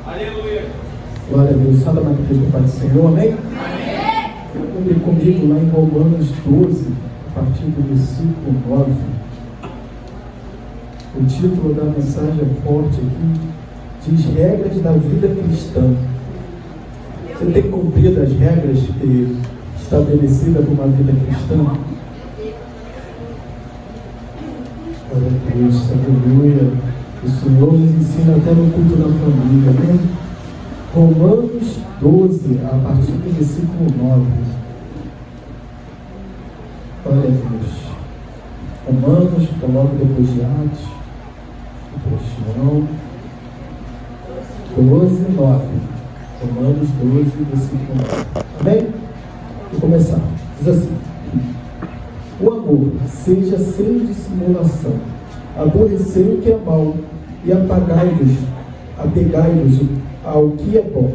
Aleluia. Glória a Deus. Santa Maria do Pai do Senhor, amém? Abre comigo lá em Romanos 12, a partir do versículo 9. O título da mensagem é forte aqui, diz regras da vida cristã. Você tem cumprido as regras estabelecidas para uma vida cristã? Glória a Deus, aleluia. O Senhor nos ensina até no culto da família, né? Romanos 12, a partir do versículo 9. Glória a Deus. Romanos, coloca depois de Atos, depois de João. 12, 9. Romanos 12, versículo 9. Amém? Vou começar. Diz assim: o amor seja sem dissimulação, aborrecei o que é mal e apegai-vos ao que é bom.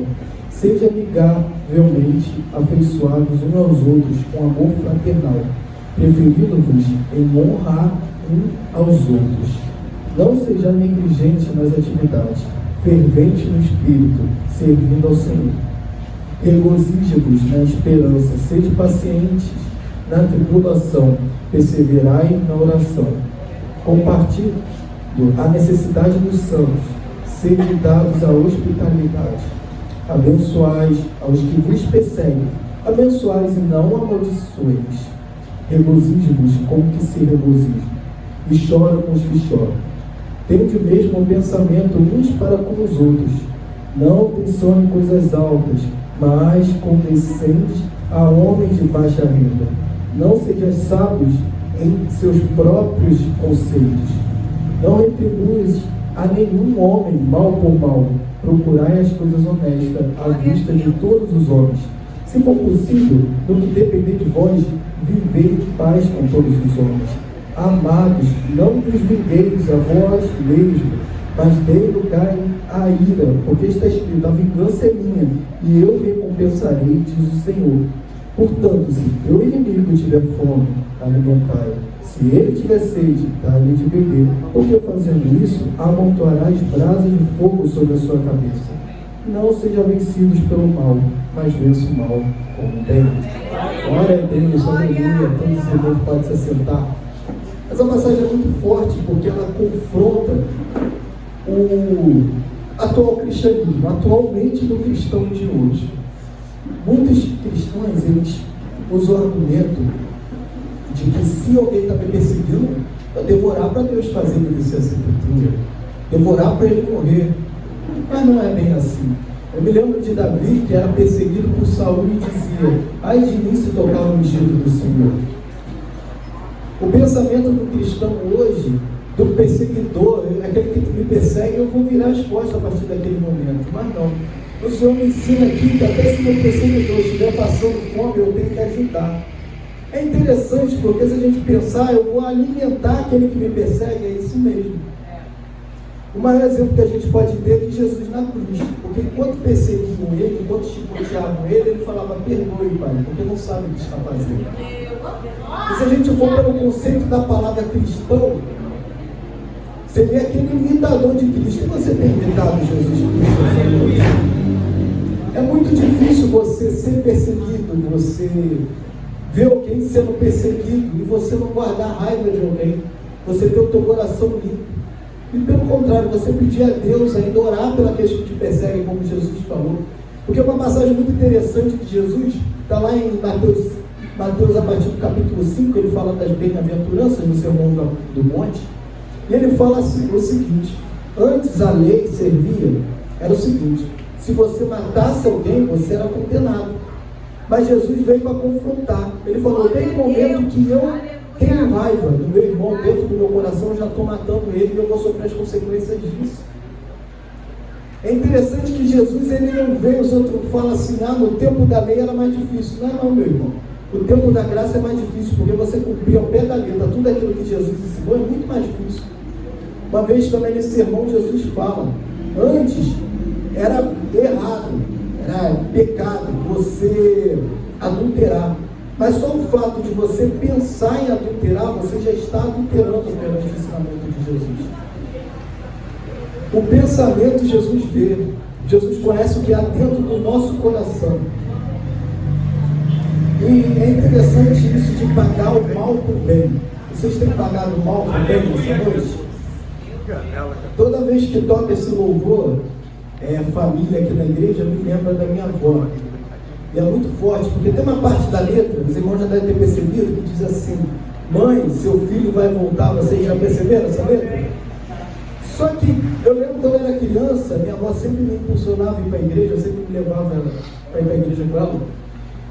Seja amigavelmente afeiçoados uns aos outros com amor fraternal, preferindo-vos em honrar uns aos outros. Não seja negligente nas atividades, fervente no espírito, servindo ao Senhor. Regozije-vos na esperança, sede pacientes na tribulação, perseverai na oração. Compartilhe a necessidade dos santos, sede dados à hospitalidade. Abençoais aos que vos perseguem, abençoais e não amaldiçoeis. Regozije-vos com os que se regozijam, e chora com os que choram. Tende o mesmo pensamento uns para com os outros. Não pensone coisas altas, mas condescendentes a homens de baixa renda. Não sejais sábios em seus próprios conceitos. Não retribuis a nenhum homem mal por mal. Procurai as coisas honestas à vista de todos os homens. Se for possível, no que depender de vós, vivei em paz com todos os homens. Amados, não vos vingueis a vós mesmos, mas dei lugar à ira, porque está escrito: a vingança é minha, e eu recompensarei, diz o Senhor. Portanto, se teu inimigo tiver fome, alimentai-o. Se ele tiver sede, dá-lhe de beber, porque fazendo isso, amontoarás brasas de fogo sobre a sua cabeça. Não sejam vencidos pelo mal, mas vença o mal com o bem. Glória a Deus, aleluia. Todos os irmãos podem se assentar. Essa passagem é muito forte, porque ela confronta o atual cristianismo, atualmente do cristão de hoje. Muitos cristãos, eles usam o argumento de que se alguém está me perseguindo, eu devorar para Deus fazer ele descer a sepultura, devorar para ele morrer. Mas não é bem assim. Eu me lembro de Davi, que era perseguido por Saul e dizia: ai de mim se tocar no ungido do Senhor. O pensamento do cristão hoje, do perseguidor, aquele que me persegue, eu vou virar as costas a partir daquele momento. Mas não. O Senhor me ensina aqui que até se meu perseguidor estiver passando fome, eu tenho que ajudar. É interessante, porque se a gente pensar, eu vou alimentar aquele que me persegue, é isso mesmo. O maior exemplo que a gente pode ter é de Jesus na cruz, porque enquanto perseguiam ele, enquanto chicoteavam ele falava: perdoe, Pai, porque não sabe o que está fazendo. E se a gente for pelo conceito da palavra cristão, seria aquele imitador de Cristo. E você tem imitado Jesus Cristo? É muito difícil você ser perseguido, você ver alguém sendo perseguido e você não guardar raiva de alguém, você ter o teu coração limpo. E pelo contrário, você pedir a Deus ainda orar pela aqueles que te perseguem, como Jesus falou. Porque uma passagem muito interessante de Jesus está lá em Mateus, a partir do capítulo 5, ele fala das bem-aventuranças no Sermão do Monte. E ele fala assim, o seguinte: antes a lei servia, era o seguinte: se você matasse alguém, você era condenado. Mas Jesus veio para confrontar. Ele falou: tem um momento que eu tenho raiva do meu irmão dentro do meu coração, eu já estou matando ele e eu vou sofrer as consequências disso. É interessante que Jesus, ele não veio, os outros falam assim: ah, no tempo da lei era mais difícil. Não, meu irmão. O tempo da graça é mais difícil, porque você cumprir ao pé da letra tudo aquilo que Jesus ensinou é muito mais difícil. Uma vez também nesse sermão, Jesus fala: antes era errado, era pecado você adulterar. Mas só o fato de você pensar em adulterar, você já está adulterando perante o ensinamento de Jesus. O pensamento Jesus vê. Jesus conhece o que há dentro do nosso coração. E é interessante isso de pagar o mal por bem. Vocês têm pagado o mal por bem nessa noite? Toda vez que toca esse louvor, família aqui na igreja me lembra da minha avó. E é muito forte, porque tem uma parte da letra, os irmãos já devem ter percebido, que diz assim: mãe, seu filho vai voltar. Vocês já perceberam essa letra? Só que eu lembro quando eu era criança, minha avó sempre me impulsionava a ir para a igreja, eu sempre me levava para ir para a igreja com ela.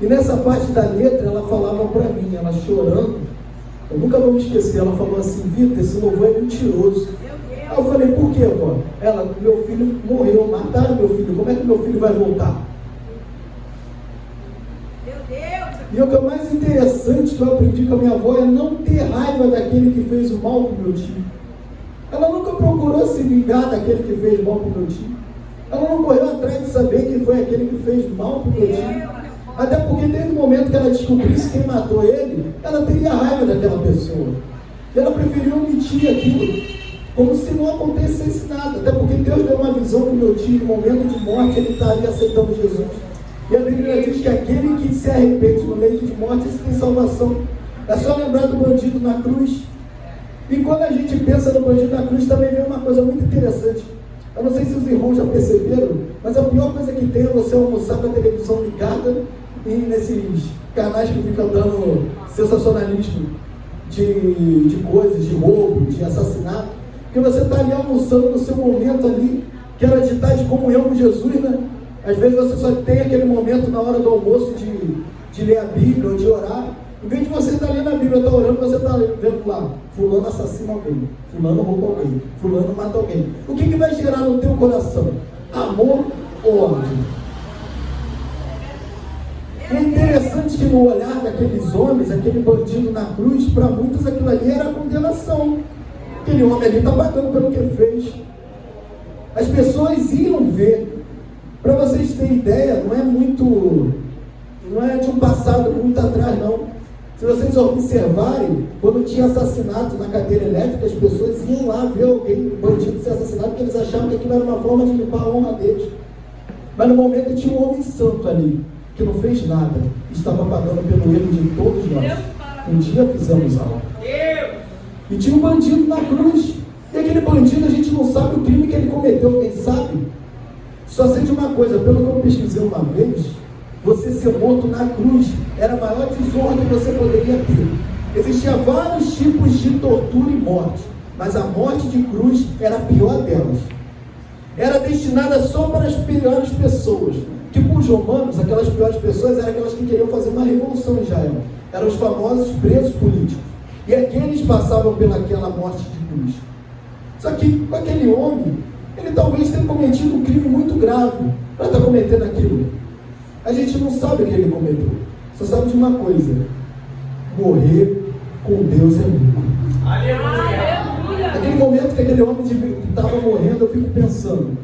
E nessa parte da letra ela falava para mim, ela chorando, eu nunca vou me esquecer, ela falou assim: Vitor, esse louvor é mentiroso. Aí eu falei: por quê, avó? Ela: meu filho morreu, mataram meu filho, como é que meu filho vai voltar? E o que é mais interessante que eu aprendi com a minha avó é não ter raiva daquele que fez o mal para o meu tio. Ela nunca procurou se vingar daquele que fez mal para o meu tio. Ela não correu atrás de saber quem foi aquele que fez mal para o meu tio. Até porque desde o momento que ela descobrisse quem matou ele, ela teria raiva daquela pessoa. E ela preferiu omitir aquilo, como se não acontecesse nada. Até porque Deus deu uma visão para o meu tio, no momento de morte ele estaria aceitando Jesus. E a Bíblia diz que aquele que se arrepende no leito de morte, esse tem salvação. É só lembrar do bandido na cruz. E quando a gente pensa no bandido na cruz, também vem uma coisa muito interessante. Eu não sei se os irmãos já perceberam, mas a pior coisa que tem é você almoçar com a televisão ligada e nesses canais que ficam dando sensacionalismo de coisas, de roubo, de assassinato. Porque você está ali almoçando no seu momento ali, que era de estar de comunhão com Jesus, né? Às vezes você só tem aquele momento na hora do almoço de ler a Bíblia ou de orar. Em vez de você estar lendo a Bíblia, estar orando, você está vendo lá: fulano assassina alguém, fulano rouba alguém, fulano mata alguém. O que vai gerar no teu coração? Amor ou ódio? É interessante que no olhar daqueles homens, aquele bandido na cruz, para muitos aquilo ali era condenação. Aquele homem ali está pagando pelo que fez. As pessoas iam ver. Para vocês terem ideia, não é de um passado muito atrás, não. Se vocês observarem, quando tinha assassinato na cadeira elétrica, as pessoas iam lá ver alguém, bandido, ser assassinado, porque eles achavam que aquilo era uma forma de limpar a honra deles. Mas no momento tinha um homem santo ali, que não fez nada, estava pagando pelo erro de todos nós. Um dia fizemos algo. E tinha um bandido na cruz. E aquele bandido, a gente não sabe o crime que ele cometeu, quem sabe? Só sei de uma coisa, pelo que eu pesquisei uma vez, você ser morto na cruz era a maior desonra que você poderia ter. Existiam vários tipos de tortura e morte, mas a morte de cruz era a pior delas. Era destinada só para as piores pessoas. Tipo os romanos, aquelas piores pessoas eram aquelas que queriam fazer uma revolução em Israel. Eram os famosos presos políticos. E aqueles passavam pelaquela morte de cruz. Só que com aquele homem, ele talvez tenha cometido um crime muito grave para estar cometendo aquilo. A gente não sabe o que ele cometeu. Só sabe de uma coisa: morrer com Deus é lucro. Naquele momento que aquele homem estava morrendo, eu fico pensando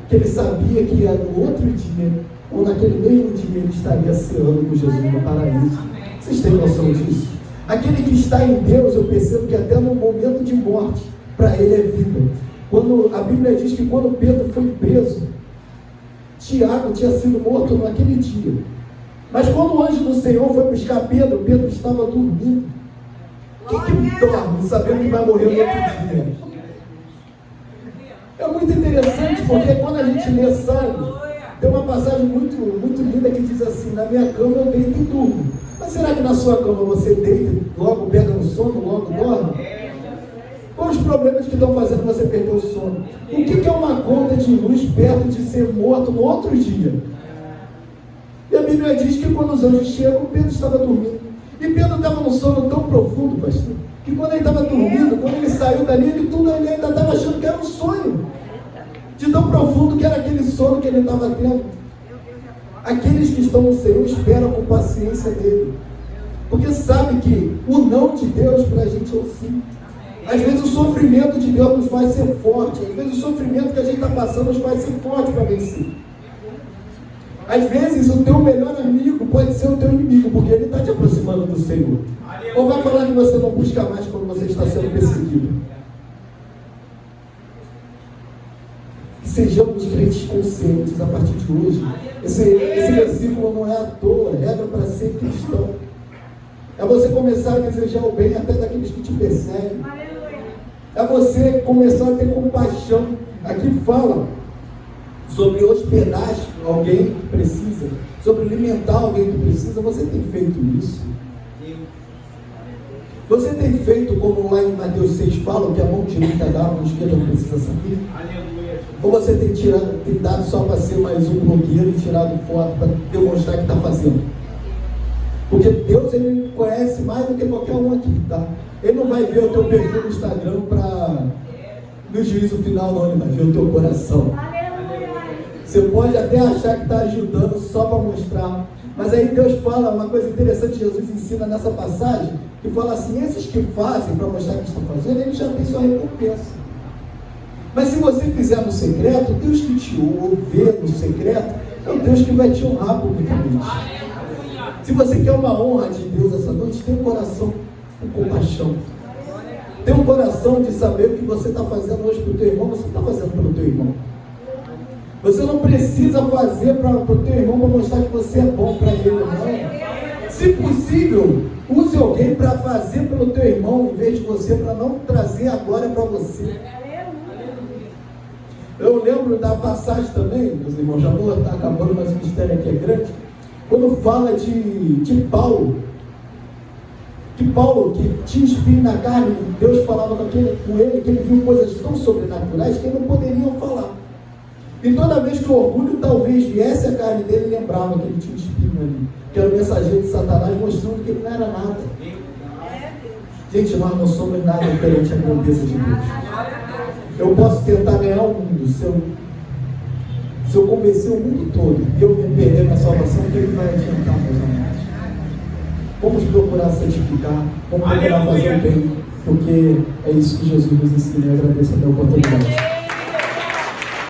que ele sabia que no outro dia, ou naquele mesmo dia, ele estaria ceando com Jesus no paraíso. Vocês têm noção disso? Aquele que está em Deus, eu percebo que até no momento de morte, para ele é vida. Quando a Bíblia diz que quando Pedro foi preso, Tiago tinha sido morto naquele dia. Mas quando o anjo do Senhor foi buscar Pedro, Pedro estava dormindo. Quem dorme sabendo que vai morrer no outro dia? É muito interessante, porque quando a gente lê Salmo, tem uma passagem muito, muito linda que diz assim: na minha cama eu deito e durmo. Mas será que na sua cama você deita, logo pega no sono, logo dorme? Quais os problemas que estão fazendo você perder o sono? O que é uma conta de luz perto de ser morto no outro dia? E a Bíblia diz que quando os anjos chegam, Pedro estava dormindo. E Pedro estava num sono tão profundo, pastor, que quando ele estava dormindo, quando ele saiu dali, ele ainda estava achando que era um sonho. De tão profundo que era aquele sono que ele estava tendo. Aqueles que estão no Senhor esperam com paciência dele. Porque sabe que o não de Deus para a gente é o sim. Às vezes o sofrimento de Deus nos faz ser forte. Às vezes o sofrimento que a gente está passando nos faz ser forte para vencer. Às vezes o teu melhor amigo pode ser o teu inimigo, porque ele está te aproximando do Senhor. Ou vai falar que você não busca mais quando você está sendo perseguido. sejamos crentes conscientes a partir de hoje. Esse versículo não é à toa, é regra para ser cristão. É você começar a desejar o bem até daqueles que te perseguem. É você começar a ter compaixão. Aqui fala sobre hospedar alguém que precisa, sobre alimentar alguém que precisa. Você tem feito isso? Você tem feito como lá em Mateus 6 fala, que a mão direita dá, a mão esquerda não precisa saber? Ou você tem dado só para ser mais um blogueiro e tirado foto para demonstrar que está fazendo? Porque Deus, Ele conhece mais do que qualquer um aqui, tá? Ele não vai ver o teu perfil no Instagram para no juízo final, não. Ele vai ver o teu coração. Você pode até achar que está ajudando só para mostrar, mas aí Deus fala uma coisa interessante. Jesus ensina nessa passagem, que fala assim: esses que fazem para mostrar que estão fazendo, eles já têm sua recompensa. Mas se você fizer no secreto, Deus que te vê no secreto é o Deus que vai te honrar publicamente. Se você quer uma honra de Deus essa noite, tenha um coração com compaixão. Tenha um coração de saber o que você está fazendo hoje para o teu irmão, você está fazendo pelo teu irmão. Você não precisa fazer para o teu irmão para mostrar que você é bom para ele, não. Se possível, use alguém para fazer pelo teu irmão, em vez de você, para não trazer a glória para você. Eu lembro da passagem também, meus irmãos, já vou estar acabando, mas o mistério aqui é grande, quando fala de Paulo, que tinha espinho na carne, Deus falava com ele, que ele viu coisas tão sobrenaturais que ele não poderia falar. E toda vez que o orgulho talvez viesse a carne dele, lembrava que ele tinha um espinho ali, que era o mensageiro de Satanás, mostrando que ele não era nada. Gente, nós não somos nada perante a grandeza de Deus. Eu posso tentar ganhar o mundo, se eu convencer o mundo todo e eu me perder na salvação, o que ele vai adiantar, meus amados? Vamos procurar santificar, vamos procurar fazer o bem, porque é isso que Jesus nos ensina. Eu agradeço a minha oportunidade.